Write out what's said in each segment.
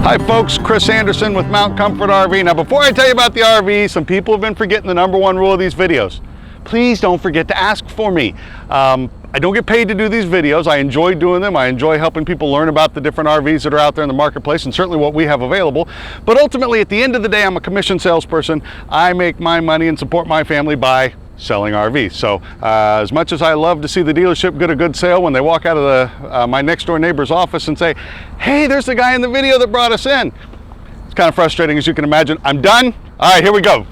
Hi folks, Chris Anderson with Mount Comfort RV. Now before I tell you about the RV, some people have been forgetting the #1 rule of these videos. Please don't forget to ask for me. I don't get paid to do these videos. I enjoy doing them. I enjoy helping people learn about the different RVs that are out there in the marketplace and certainly what we have available. But ultimately, at the end of the day, I'm a commission salesperson. I make my money and support my family by selling RVs. So as much as I love to see the dealership get a good sale when they walk out of my next door neighbor's office and say, hey, there's the guy in the video that brought us in. It's kind of frustrating, as you can imagine. I'm done. All right, here we go.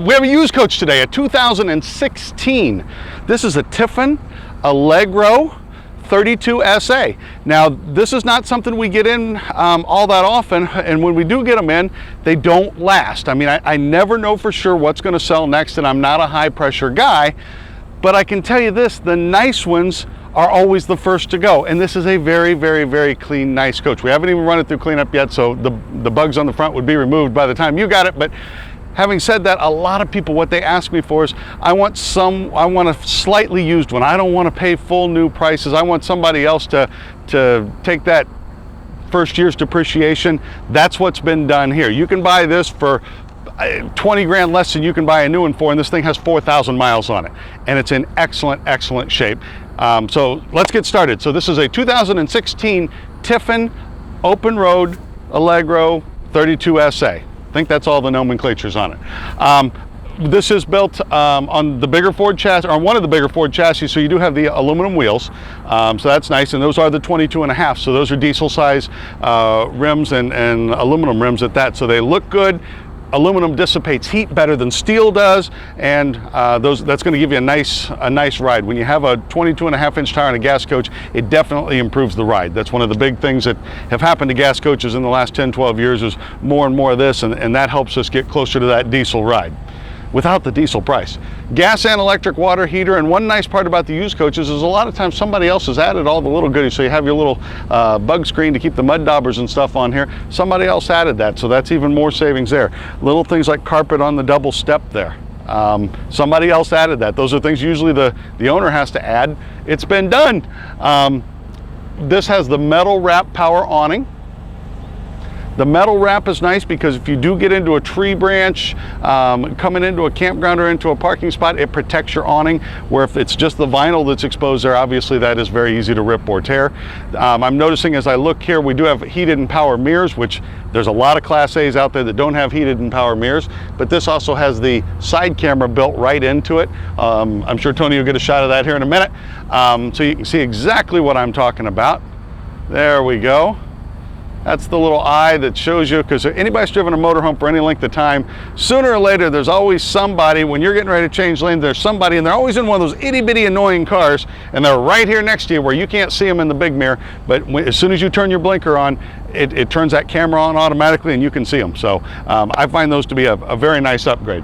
We have a used coach today, a 2016. This is a Tiffin Allegro 32 SA. Now, this is not something we get in all that often, and when we do get them in, they don't last. I mean, I never know for sure what's going to sell next, and I'm not a high pressure guy, but I can tell you this, the nice ones are always the first to go, and this is a very, very, very clean, nice coach. We haven't even run it through cleanup yet, so the bugs on the front would be removed by the time you got it. But having said that, a lot of people, what they ask me for is, I want a slightly used one. I don't want to pay full new prices. I want somebody else to take that first year's depreciation. That's what's been done here. You can buy this for 20 grand less than you can buy a new one for, and this thing has 4,000 miles on it, and it's in excellent, excellent shape. So let's get started. So this is a 2016 Tiffin Open Road Allegro 32 SA. I think that's all the nomenclature's on it. This is built on the bigger Ford chassis, or one of the bigger Ford chassis, so you do have the aluminum wheels, so that's nice, and those are the 22.5, so those are diesel size rims and aluminum rims at that, so they look good. Aluminum dissipates heat better than steel does, and that's going to give you a nice ride. When you have a 22.5-inch tire on a gas coach, it definitely improves the ride. That's one of the big things that have happened to gas coaches in the last 10-12 years, is more and more of this, and that helps us get closer to that diesel ride without the diesel price. Gas and electric water heater, and one nice part about the used coaches is a lot of times somebody else has added all the little goodies. So you have your little bug screen to keep the mud daubers and stuff on here. Somebody else added that, so that's even more savings there. Little things like carpet on the double step there. Somebody else added that. Those are things usually the owner has to add. It's been done. This has the metal wrap power awning. The metal wrap is nice because if you do get into a tree branch, coming into a campground or into a parking spot, it protects your awning, where if it's just the vinyl that's exposed there, obviously that is very easy to rip or tear. I'm noticing as I look here, we do have heated and power mirrors, which there's a lot of Class A's out there that don't have heated and power mirrors, but this also has the side camera built right into it. I'm sure Tony will get a shot of that here in a minute, so you can see exactly what I'm talking about. There we go. That's the little eye that shows you, because anybody's driven a motorhome for any length of time, sooner or later there's always somebody, when you're getting ready to change lanes, there's somebody, and they're always in one of those itty-bitty annoying cars, and they're right here next to you where you can't see them in the big mirror, but as soon as you turn your blinker on, it turns that camera on automatically and you can see them. So I find those to be a very nice upgrade.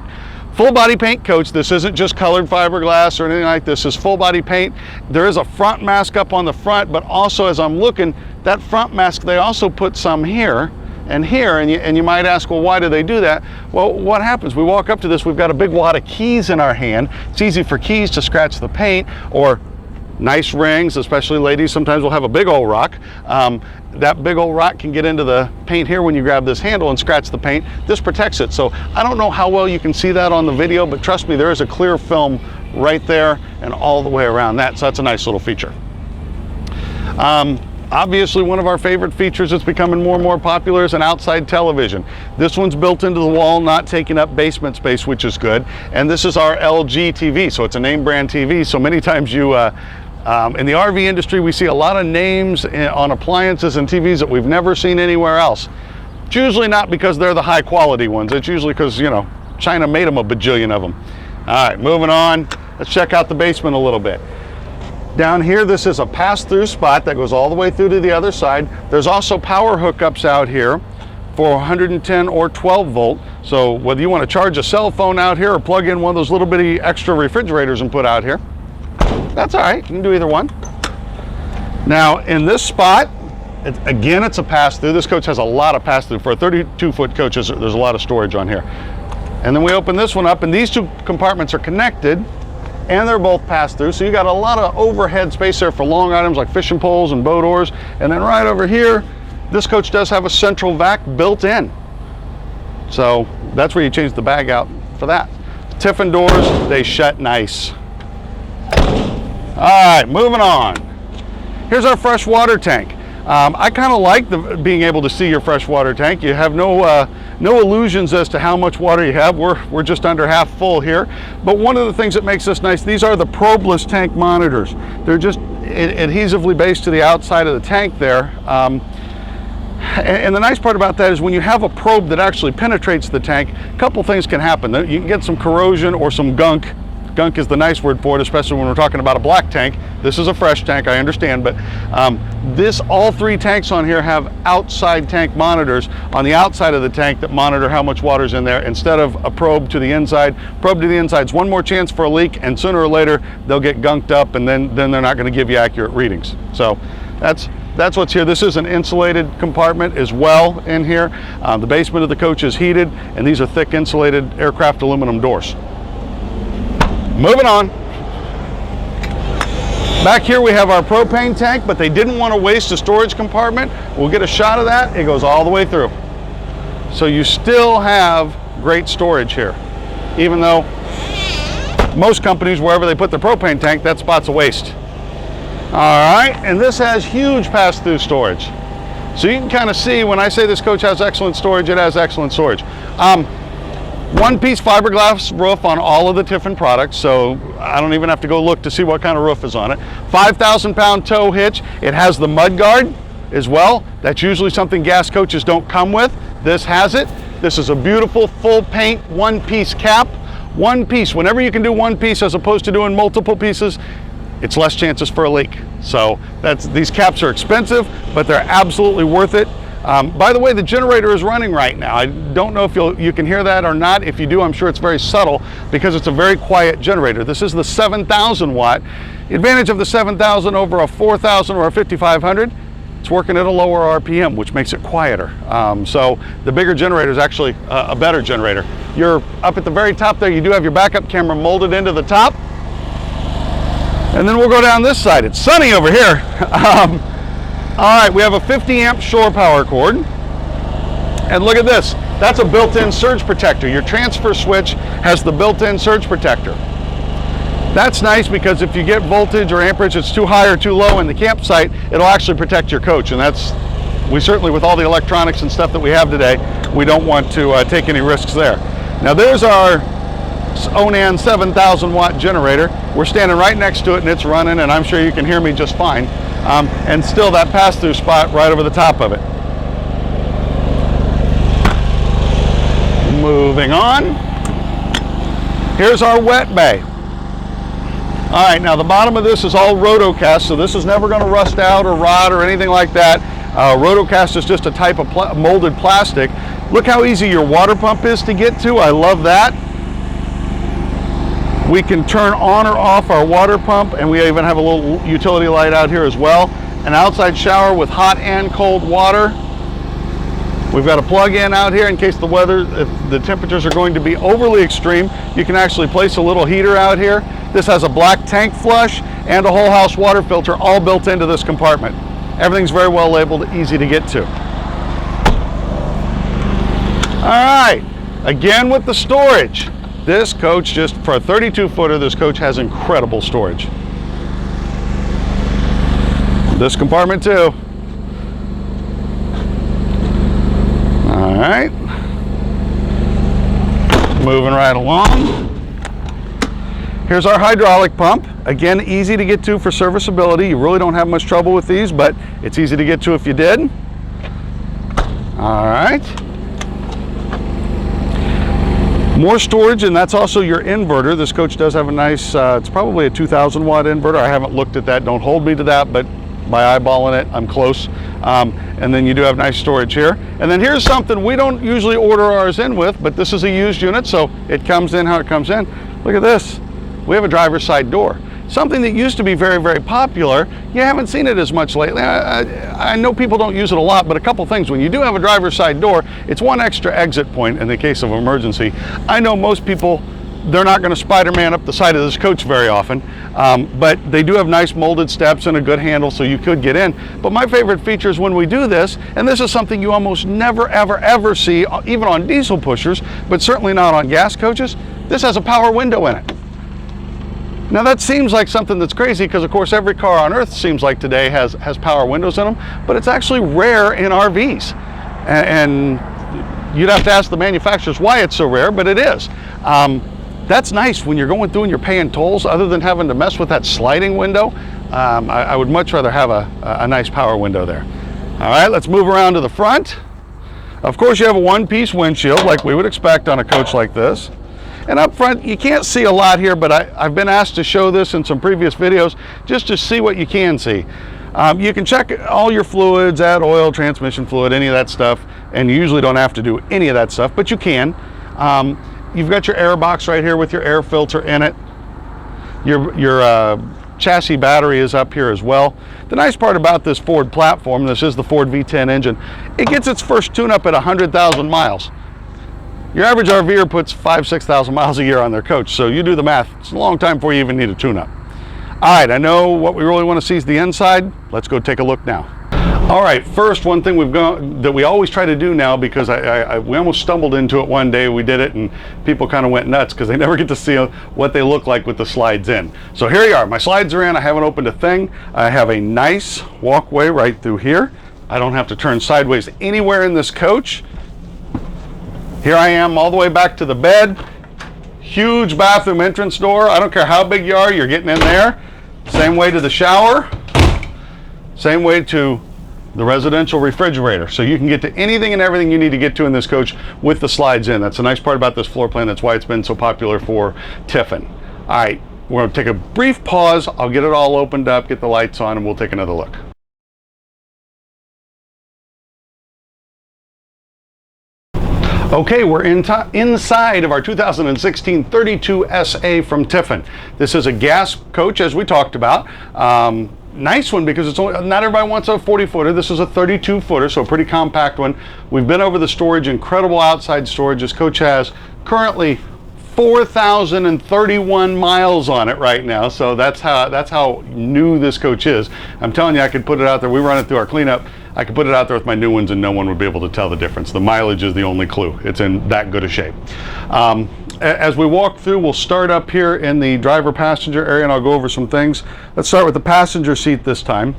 Full body paint coach. This isn't just colored fiberglass or anything like this. This is full body paint. There is a front mask up on the front, but also as I'm looking, that front mask, they also put some here and here, and you might ask, well, why do they do that? Well, what happens? We walk up to this, we've got a big wad of keys in our hand. It's easy for keys to scratch the paint, or nice rings, especially ladies sometimes will have a big old rock. That big old rock can get into the paint here when you grab this handle and scratch the paint. This protects it. So I don't know how well you can see that on the video, but trust me, there is a clear film right there and all the way around that. So that's a nice little feature. Obviously, one of our favorite features that's becoming more and more popular is an outside television. This one's built into the wall, not taking up basement space, which is good. And this is our LG TV, so it's a name brand TV. So many times you, in the RV industry, we see a lot of names on appliances and TVs that we've never seen anywhere else. It's usually not because they're the high quality ones. It's usually because, you know, China made them a bajillion of them. All right, moving on. Let's check out the basement a little bit. Down here, this is a pass-through spot that goes all the way through to the other side. There's also power hookups out here for 110 or 12 volt. So whether you want to charge a cell phone out here or plug in one of those little bitty extra refrigerators and put out here, that's all right. You can do either one. Now in this spot, again, it's a pass-through. This coach has a lot of pass-through. For a 32-foot coach, there's a lot of storage on here. And then we open this one up, and these two compartments are connected, and they're both pass-through, so you got a lot of overhead space there for long items like fishing poles and boat oars. And then right over here, This coach does have a central vac built in. So that's where you change the bag out for that. Tiffin doors, they shut nice. All right, moving on. Here's our fresh water tank. I kind of like being able to see your fresh water tank. You have no illusions as to how much water you have. We're just under half full here. But one of the things that makes this nice, these are the probeless tank monitors. They're just adhesively based to the outside of the tank there. And the nice part about that is when you have a probe that actually penetrates the tank, a couple things can happen. You can get some corrosion or some gunk. Gunk is the nice word for it, especially when we're talking about a black tank. This is a fresh tank, I understand, but all three tanks on here have outside tank monitors on the outside of the tank that monitor how much water's in there instead of a probe to the inside. Probe to the inside is one more chance for a leak, and sooner or later they'll get gunked up, and then they're not going to give you accurate readings. So that's what's here. This is an insulated compartment as well in here. The basement of the coach is heated, and these are thick insulated aircraft aluminum doors. Moving on. Back here we have our propane tank, but they didn't want to waste a storage compartment. We'll get a shot of that. It goes all the way through. So you still have great storage here, even though most companies, wherever they put the propane tank, that spot's a waste. All right, and this has huge pass-through storage. So you can kind of see when I say this coach has excellent storage, it has excellent storage. One-piece fiberglass roof on all of the Tiffin products, so I don't even have to go look to see what kind of roof is on it. 5,000-pound tow hitch. It has the mud guard as well. That's usually something gas coaches don't come with. This has it. This is a beautiful full paint one-piece cap. One piece. Whenever you can do one piece as opposed to doing multiple pieces, it's less chances for a leak. So these caps are expensive, but they're absolutely worth it. By the way, the generator is running right now. I don't know if you can hear that or not. If you do, I'm sure it's very subtle because it's a very quiet generator. This is the 7,000 watt. The advantage of the 7,000 over a 4,000 or a 5,500, it's working at a lower RPM, which makes it quieter. So the bigger generator is actually a better generator. You're up at the very top there. You do have your backup camera molded into the top. And then we'll go down this side. It's sunny over here. All right, we have a 50 amp shore power cord. And look at this. That's a built-in surge protector. Your transfer switch has the built-in surge protector. That's nice because if you get voltage or amperage that's too high or too low in the campsite, it'll actually protect your coach. And we certainly, with all the electronics and stuff that we have today, we don't want to take any risks there. Now there's our Onan 7,000 watt generator. We're standing right next to it and it's running, and I'm sure you can hear me just fine. And still that pass-through spot right over the top of it. Moving on. Here's our wet bay. All right, now the bottom of this is all rotocast, so this is never going to rust out or rot or anything like that. Rotocast is just a type of molded plastic. Look how easy your water pump is to get to. I love that. We can turn on or off our water pump, and we even have a little utility light out here as well. An outside shower with hot and cold water. We've got a plug-in out here in case if the temperatures are going to be overly extreme. You can actually place a little heater out here. This has a black tank flush and a whole house water filter all built into this compartment. Everything's very well labeled, easy to get to. All right, again with the storage. This coach, just for a 32-footer, this coach has incredible storage. This compartment too. All right. Moving right along. Here's our hydraulic pump. Again, easy to get to for serviceability. You really don't have much trouble with these, but it's easy to get to if you did. All right. More storage, and that's also your inverter. This coach does have a nice, it's probably a 2,000 watt inverter. I haven't looked at that, don't hold me to that, but by eyeballing it, I'm close. And then you do have nice storage here. And then here's something we don't usually order ours in with, but this is a used unit, so it comes in how it comes in. Look at this. We have a driver's side door. Something that used to be very, very popular. You haven't seen it as much lately. I know people don't use it a lot, but a couple things. When you do have a driver's side door, it's one extra exit point in the case of emergency. I know most people they're not going to Spider-Man up the side of this coach very often, but they do have nice molded steps and a good handle, so you could get in. But my favorite feature is when we do this, and this is something you almost never, ever, ever see, even on diesel pushers, but certainly not on gas coaches. This has a power window in it. Now that seems like something that's crazy because of course every car on earth seems like today has power windows in them, but it's actually rare in RVs. And you'd have to ask the manufacturers why it's so rare, but it is. That's nice when you're going through and you're paying tolls, other than having to mess with that sliding window. I would much rather have a nice power window there. All right, let's move around to the front. Of course you have a one-piece windshield like we would expect on a coach like this. And up front, you can't see a lot here, but I've been asked to show this in some previous videos just to see what you can see. You can check all your fluids, add oil, transmission fluid, any of that stuff, and you usually don't have to do any of that stuff, but you can. You've got your air box right here with your air filter in it. Your chassis battery is up here as well. The nice part about this Ford platform, this is the Ford V10 engine, it gets its first tune-up at 100,000 miles. Your average RVer puts 5,000–6,000 miles a year on their coach, so you do the math. It's a long time before you even need a tune-up. All right, I know what we really want to see is the inside. Let's go take a look now. All right, first, one thing that we always try to do now, because we almost stumbled into it one day, we did it, and people kind of went nuts because they never get to see what they look like with the slides in. So here you are, my slides are in, I haven't opened a thing. I have a nice walkway right through here. I don't have to turn sideways anywhere in this coach. Here I am all the way back to the bed. Huge bathroom entrance door. I don't care how big you are, you're getting in there. Same way to the shower. Same way to the residential refrigerator. So you can get to anything and everything you need to get to in this coach with the slides in. That's the nice part about this floor plan. That's why it's been so popular for Tiffin. All right, we're going to take a brief pause. I'll get it all opened up, get the lights on, and we'll take another look. Okay, we're inside of our 2016 32 SA from Tiffin. This is a gas coach, as we talked about. Nice one because it's only, not everybody wants a 40-footer. This is a 32-footer, so a pretty compact one. We've been over the storage, incredible outside storage. This coach has currently 4,031 miles on it right now, so that's how new this coach is. I'm telling you, I could put it out there. We run it through our cleanup. I could put it out there with my new ones and no one would be able to tell the difference. The mileage is the only clue. It's in that good a shape. As we walk through, we'll start up here in the driver-passenger area and I'll go over some things. Let's start with the passenger seat this time.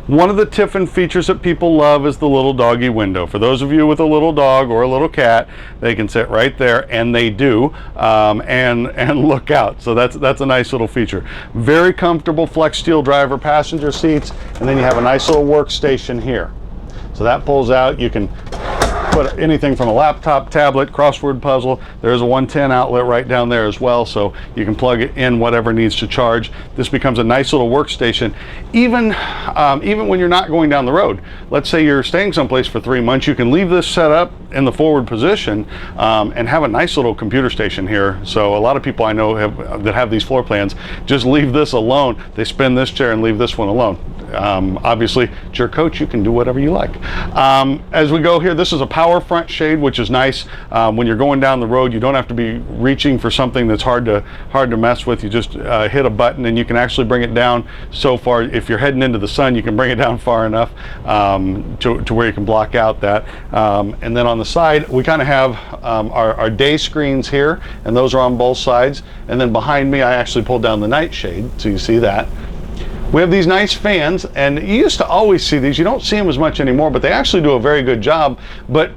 One of the Tiffin features that people love is the little doggy window. For those of you with a little dog or a little cat, they can sit right there, and they do, and look out. So that's a nice little feature. Very comfortable flex steel driver passenger seats, and then you have a nice little workstation here. So that pulls out. You can put anything from a laptop, tablet, crossword puzzle. There's a 110 outlet right down there as well, so you can plug it in whatever needs to charge. This becomes a nice little workstation. Even when you're not going down the road, let's say you're staying someplace for 3 months, you can leave this set up in the forward position and have a nice little computer station here. So a lot of people I know that have these floor plans just leave this alone. They spin this chair and leave this one alone. Obviously, it's your coach, you can do whatever you like. As we go here, this is a power front shade, which is nice. When you're going down the road, you don't have to be reaching for something that's hard to mess with. You just hit a button and you can actually bring it down so far. If you're heading into the sun, you can bring it down far enough to where you can block out that. And then on the side, we kind of have our day screens here, and those are on both sides. And then behind me, I actually pulled down the night shade, so you see that. We have these nice fans, and you used to always see these. You don't see them as much anymore, but they actually do a very good job. But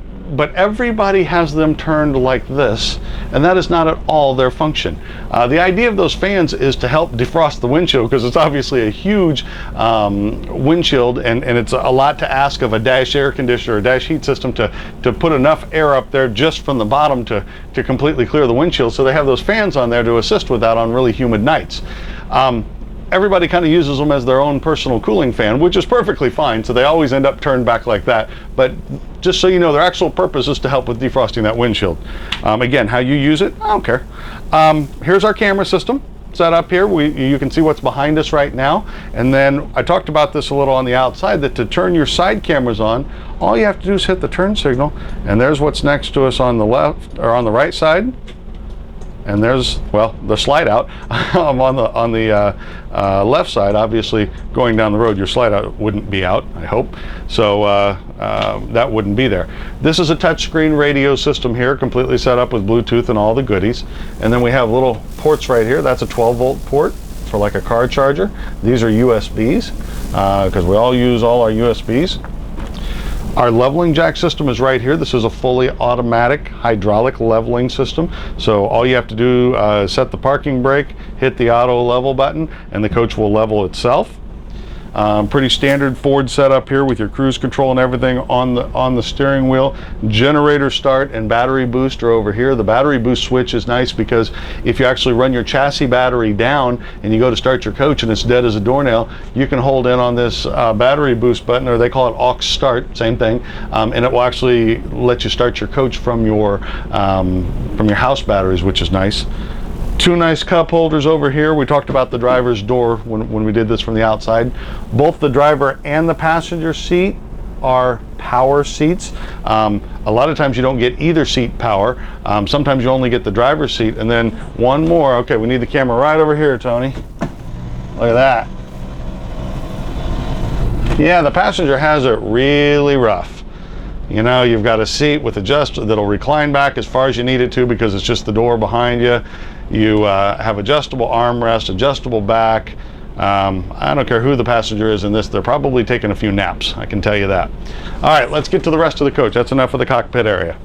everybody has them turned like this, and that is not at all their function. The idea of those fans is to help defrost the windshield, because it's obviously a huge windshield, and it's a lot to ask of a dash air conditioner or dash heat system to put enough air up there just from the bottom to completely clear the windshield. So they have those fans on there to assist with that on really humid nights. Everybody kind of uses them as their own personal cooling fan, which is perfectly fine, so they always end up turned back like that. But just so you know, their actual purpose is to help with defrosting that windshield. Again, how you use it, I don't care. Here's our camera system set up here. You can see what's behind us right now. And then I talked about this a little on the outside, that to turn your side cameras on, all you have to do is hit the turn signal, and there's what's next to us on the left, or on the right side. and there's, well, the slide out on the left side. Obviously, going down the road, your slide out wouldn't be out, I hope. So that wouldn't be there. This is a touchscreen radio system here, completely set up with Bluetooth and all the goodies. And then we have little ports right here. That's a 12-volt port for like a car charger. These are USBs, because we all use all our USBs. Our leveling jack system is right here. This is a fully automatic hydraulic leveling system. So all you have to do is set the parking brake, hit the auto level button, and the coach will level itself. Pretty standard Ford setup here with your cruise control and everything on the steering wheel. Generator start and battery boost are over here. The battery boost switch is nice because if you actually run your chassis battery down and you go to start your coach and it's dead as a doornail, you can hold in on this battery boost button, or they call it aux start, same thing, and it will actually let you start your coach from your house batteries, which is nice. Two nice cup holders over here. We talked about the driver's door when we did this from the outside. Both the driver and the passenger seat are power seats. A lot of times you don't get either seat power. Sometimes you only get the driver's seat. And then one more. Okay, we need the camera right over here, Tony. Look at that. Yeah, the passenger has it really rough. You know, you've got a seat with that'll recline back as far as you need it to because it's just the door behind you. You have adjustable armrest, adjustable back. I don't care who the passenger is in this, they're probably taking a few naps, I can tell you that. All right, let's get to the rest of the coach. That's enough of the cockpit area.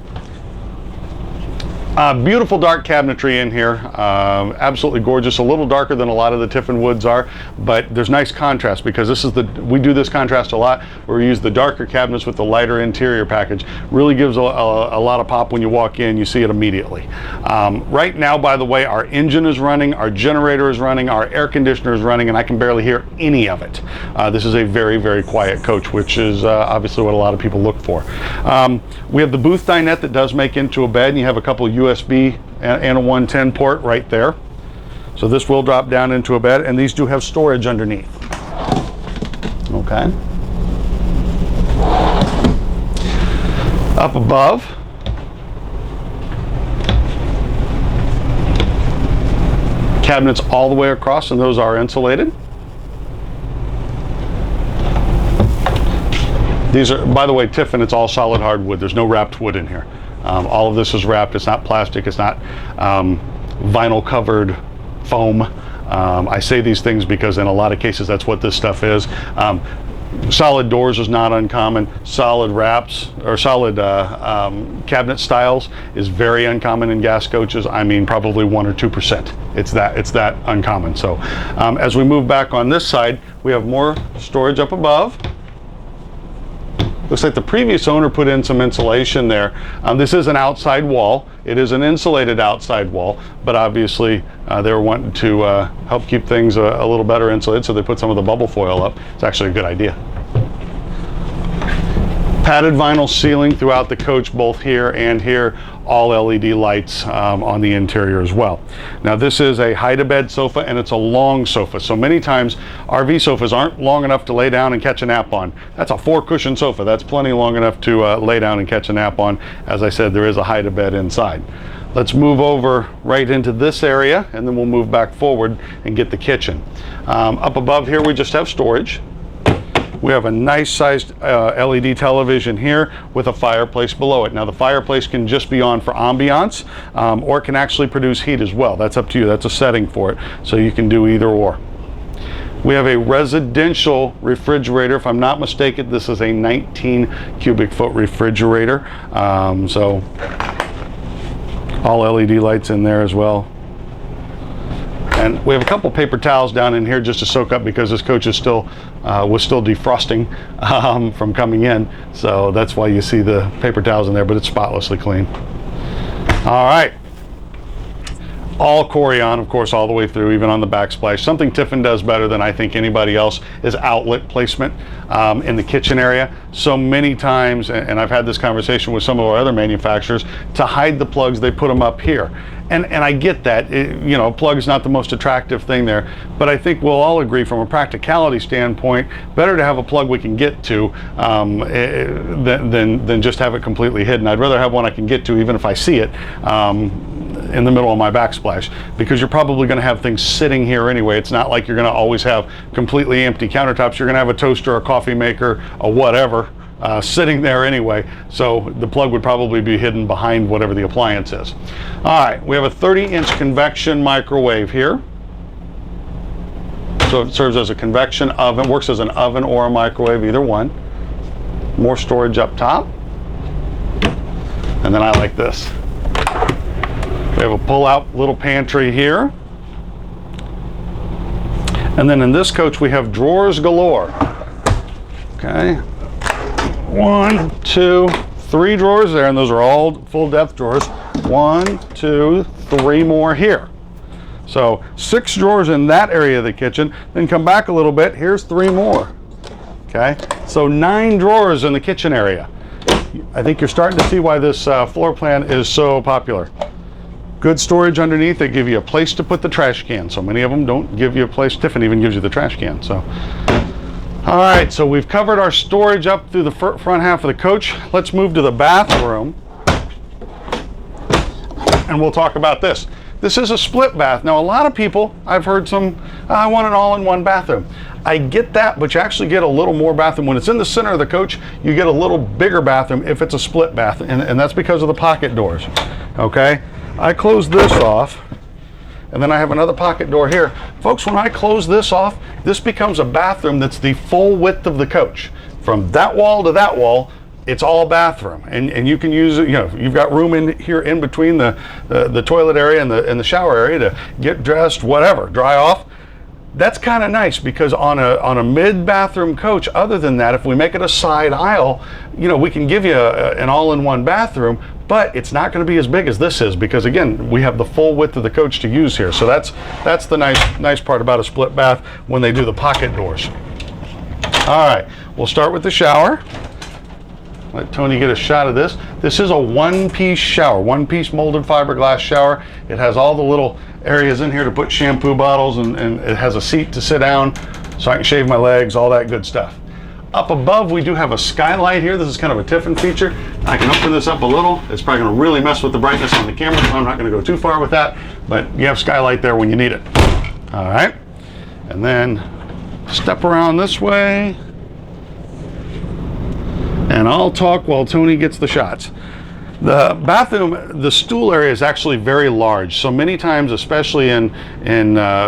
Beautiful dark cabinetry in here, absolutely gorgeous. A little darker than a lot of the Tiffin woods are, but there's nice contrast because we do this contrast a lot, where we use the darker cabinets with the lighter interior package. Really gives a lot of pop when you walk in. You see it immediately. Right now, by the way, our engine is running, our generator is running, our air conditioner is running, and I can barely hear any of it. This is a very, very quiet coach, which is obviously what a lot of people look for. We have the booth dinette that does make into a bed, and you have a couple USB and a 110 port right there. So this will drop down into a bed, and these do have storage underneath. Okay. Up above, cabinets all the way across, and those are insulated. These are, by the way, Tiffin, it's all solid hardwood. There's no wrapped wood in here. All of this is wrapped. It's not plastic. It's not vinyl covered foam. I say these things because in a lot of cases that's what this stuff is. Solid doors is not uncommon. Solid wraps or solid cabinet styles is very uncommon in gas coaches. I mean, probably 1 or 2%. It's that uncommon. So as we move back on this side, we have more storage up above. Looks like the previous owner put in some insulation there. This is an outside wall. It is an insulated outside wall, but obviously they were wanting to help keep things a little better insulated, so they put some of the bubble foil up. It's actually a good idea. Padded vinyl ceiling throughout the coach, both here and here. All LED lights on the interior as well. Now this is a hide-a-bed sofa, and it's a long sofa. So many times RV sofas aren't long enough to lay down and catch a nap on. That's a 4-cushion sofa. That's plenty long enough to lay down and catch a nap on. As I said, there is a hide-a-bed inside. Let's move over right into this area, and then we'll move back forward and get the kitchen. Up above here, we just have storage. We have a nice sized LED television here with a fireplace below it. Now the fireplace can just be on for ambiance, or it can actually produce heat as well. That's up to you. That's a setting for it. So you can do either or. We have a residential refrigerator. If I'm not mistaken, this is a 19 cubic foot refrigerator. So all LED lights in there as well. And we have a couple paper towels down in here just to soak up because this coach is was still defrosting from coming in. So that's why you see the paper towels in there, but it's spotlessly clean. All right. All Corian, of course, all the way through, even on the backsplash. Something Tiffin does better than I think anybody else is outlet placement in the kitchen area. So many times, and I've had this conversation with some of our other manufacturers, to hide the plugs, they put them up here. And I get that, you know, a plug's not the most attractive thing there, but I think we'll all agree from a practicality standpoint, better to have a plug we can get to than just have it completely hidden. I'd rather have one I can get to even if I see it. in the middle of my backsplash, because you're probably going to have things sitting here anyway. It's not like you're going to always have completely empty countertops. You're going to have a toaster, a coffee maker, a whatever sitting there anyway. So the plug would probably be hidden behind whatever the appliance is. All right, we have a 30-inch convection microwave here. So it serves as a convection oven, works as an oven or a microwave, either one. More storage up top. And then I like this. We have a pull-out little pantry here. And then in this coach we have drawers galore. Okay. 1, 2, 3 drawers there, and those are all full depth drawers. 1, 2, 3 more here. So 6 drawers in that area of the kitchen. Then come back a little bit, here's 3 more. Okay, so 9 drawers in the kitchen area. I think you're starting to see why this floor plan is so popular. Good storage underneath. They give you a place to put the trash can. So many of them don't give you a place. Tiffin even gives you the trash can. So, all right, so we've covered our storage up through the front half of the coach. Let's move to the bathroom, and we'll talk about this. This is a split bath. Now, a lot of people, I've heard some, I want an all-in-one bathroom. I get that, but you actually get a little more bathroom. When it's in the center of the coach, you get a little bigger bathroom if it's a split bath, and that's because of the pocket doors, okay? I close this off, and then I have another pocket door here. Folks, when I close this off, this becomes a bathroom that's the full width of the coach. From that wall to that wall, it's all bathroom, and you can use it. You know, you've got room in here in between the toilet area and the shower area to get dressed, whatever, dry off. That's kind of nice, because on a mid-bathroom coach, other than that, if we make it a side aisle, you know, we can give you an all-in-one bathroom, but it's not going to be as big as this is, because again, we have the full width of the coach to use here. So that's the nice part about a split bath when they do the pocket doors. All right, we'll start with the shower. Let Tony get a shot of this. This is a one-piece shower, one-piece molded fiberglass shower. It has all the little areas in here to put shampoo bottles, and it has a seat to sit down so I can shave my legs, all that good stuff. Up above, we do have a skylight here. This is kind of a Tiffin feature. I can open this up a little. It's probably going to really mess with the brightness on the camera, so I'm not going to go too far with that, but you have skylight there when you need it. All right, and then step around this way, and I'll talk while Tony gets the shots. The bathroom, the stool area is actually very large. So many times, especially in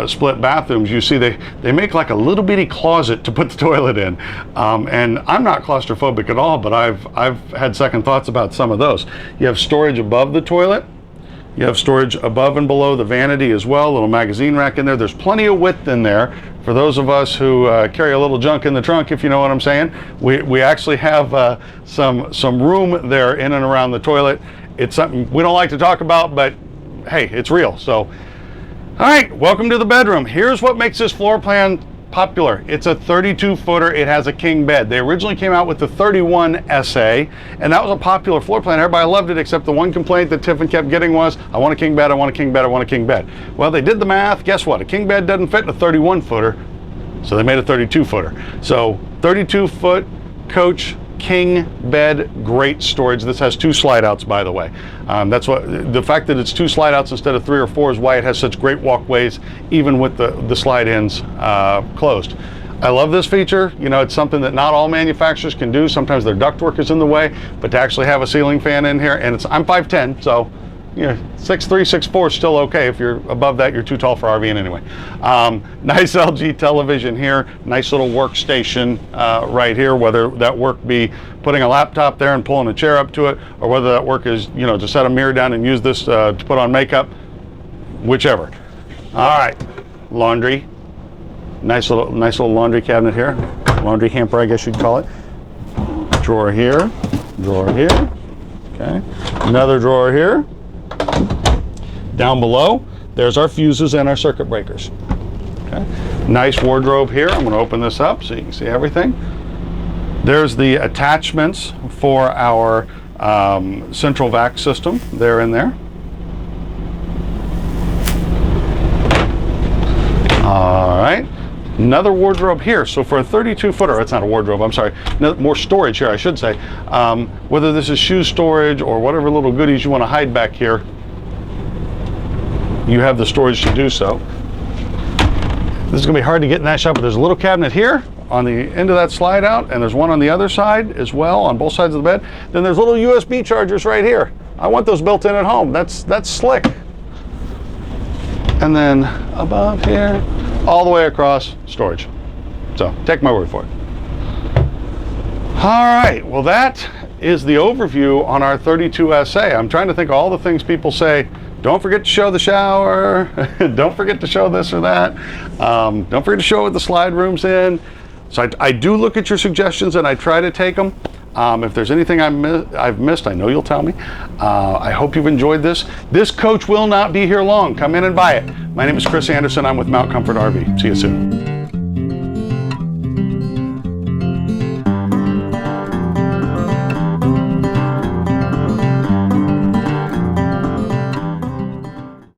split bathrooms, you see they make like a little bitty closet to put the toilet in. And I'm not claustrophobic at all, but I've had second thoughts about some of those. You have storage above the toilet. You have storage above and below the vanity as well, a little magazine rack in there. There's plenty of width in there for those of us who carry a little junk in the trunk, if you know what I'm saying. We actually have some room there in and around the toilet. It's something we don't like to talk about, but hey, it's real. So, all right, welcome to the bedroom. Here's what makes this floor plan popular. It's a 32-footer. It has a king bed. They originally came out with the 31 SA, and that was a popular floor plan. Everybody loved it, except the one complaint that Tiffin kept getting was, I want a king bed, I want a king bed, I want a king bed. Well, they did the math. Guess what? A king bed doesn't fit in a 31-footer, so they made a 32-footer. So 32-foot coach, king bed, great storage. This has 2 slide outs, by the way. That's what the fact that it's 2 slide outs instead of 3 or 4 is why it has such great walkways, even with the slide ins closed. I love this feature. You know, it's something that not all manufacturers can do. Sometimes their ductwork is in the way, but to actually have a ceiling fan in here, and I'm 5'10", so you know, 6'3", 6'4" is still okay. If you're above that, you're too tall for RVing anyway. Nice LG television here. Nice little workstation right here, whether that work be putting a laptop there and pulling a chair up to it, or whether that work is, you know, to set a mirror down and use this to put on makeup, whichever. All right, laundry. Nice little laundry cabinet here. Laundry hamper, I guess you'd call it. Drawer here, drawer here. Okay, another drawer here. Down below, there's our fuses and our circuit breakers. Okay. Nice wardrobe here. I'm going to open this up so you can see everything. There's the attachments for our central vac system. They're in there. All right. Another wardrobe here. So for a 32-footer, it's not a wardrobe, I'm sorry, more storage here, I should say. Whether this is shoe storage or whatever little goodies you want to hide back here, you have the storage to do so. This is gonna be hard to get in that shot, but there's a little cabinet here on the end of that slide out, and there's one on the other side as well, on both sides of the bed. Then there's little USB chargers right here. I want those built in at home. That's slick. And then above here, all the way across, storage. So take my word for it. All right, well that is the overview on our 32SA. I'm trying to think of all the things people say. Don't forget to show the shower. Don't forget to show this or that. Don't forget to show what the slide room's in. So I do look at your suggestions and I try to take them. If there's anything I've missed, I know you'll tell me. I hope you've enjoyed this. This coach will not be here long. Come in and buy it. My name is Chris Anderson. I'm with Mount Comfort RV. See you soon.